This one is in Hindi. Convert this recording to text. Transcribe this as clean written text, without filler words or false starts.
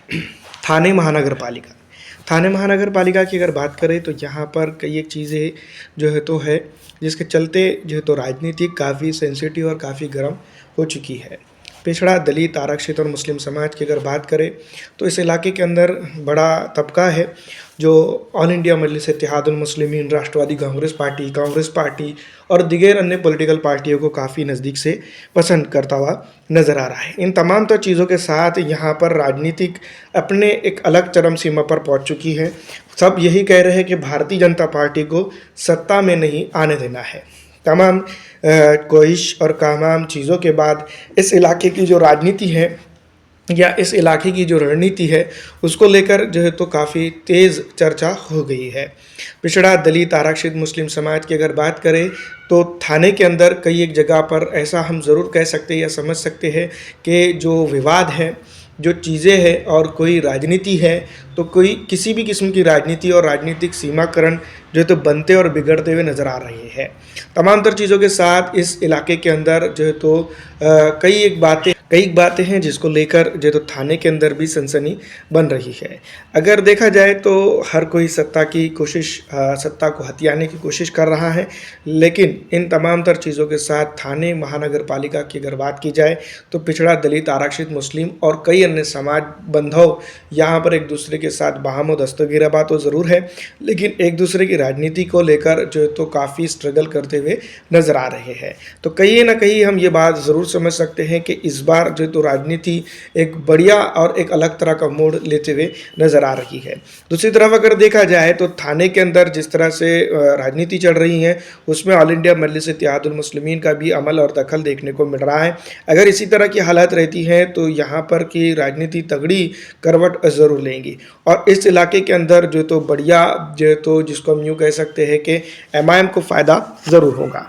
थाने महानगर पालिका। थाने महानगर पालिका की अगर बात करें तो यहाँ पर कई एक चीज़ें जो है जिसके चलते राजनीति काफ़ी सेंसिटिव और काफ़ी गर्म हो चुकी है। पिछड़ा, दलित, आरक्षित और मुस्लिम समाज की अगर बात करें तो इस इलाके के अंदर बड़ा तबका है जो ऑल इंडिया मजलिस इत्तेहादुल मुस्लिमीन, राष्ट्रवादी कांग्रेस पार्टी और दीगर अन्य पॉलिटिकल पार्टियों को काफ़ी नज़दीक से पसंद करता हुआ नज़र आ रहा है। इन तमाम तर चीज़ों के साथ यहाँ पर राजनीतिक अपने एक अलग चरम सीमा पर पहुँच चुकी है। सब यही कह रहे हैं कि भारतीय जनता पार्टी को सत्ता में नहीं आने देना है। तमाम कोशिश और तमाम चीज़ों के बाद इस इलाके की जो राजनीति है या इस इलाके की जो रणनीति है उसको लेकर काफ़ी तेज़ चर्चा हो गई है। पिछड़ा, दलित, आरक्षित, मुस्लिम समाज की अगर बात करें तो थाने के अंदर कई एक जगह पर ऐसा हम ज़रूर कह सकते हैं या समझ सकते हैं कि जो विवाद है, जो चीज़ें हैं और कोई राजनीति है तो कोई किसी भी किस्म की राजनीति और राजनीतिक सीमाकरण बनते और बिगड़ते हुए नज़र आ रहे हैं। तमाम तर चीज़ों के साथ इस इलाके के अंदर कई बातें हैं जिसको लेकर थाने के अंदर भी सनसनी बन रही है। अगर देखा जाए तो हर कोई सत्ता को हथियाने की कोशिश कर रहा है, लेकिन इन तमाम तर चीज़ों के साथ थाने महानगर पालिका की अगर बात की जाए तो पिछड़ा, दलित, आरक्षित, मुस्लिम और कई अन्य समाज बंधव यहाँ पर एक दूसरे के साथ बाहम और दस्तगीरबा तो ज़रूर है, लेकिन एक दूसरे की राजनीति को लेकर काफ़ी स्ट्रगल करते हुए नज़र आ रहे हैं। तो कहीं ना कहीं हम ये बात ज़रूर समझ सकते हैं कि इस बार राजनीति एक बढ़िया और एक अलग तरह का मोड़ लेते हुए नज़र आ रही है। दूसरी तरफ अगर देखा जाए तो थाने के अंदर जिस तरह से राजनीति चल रही है उसमें ऑल इंडिया मजलिस इत्तेहादुल मुस्लिमीन का भी अमल और दखल देखने को मिल रहा है। अगर इसी तरह की हालत रहती है तो यहाँ पर की राजनीति तगड़ी करवट ज़रूर लेंगी और इस इलाके के अंदर बढ़िया जिसको हम यूँ कह सकते हैं कि एमआईएम को फ़ायदा ज़रूर होगा।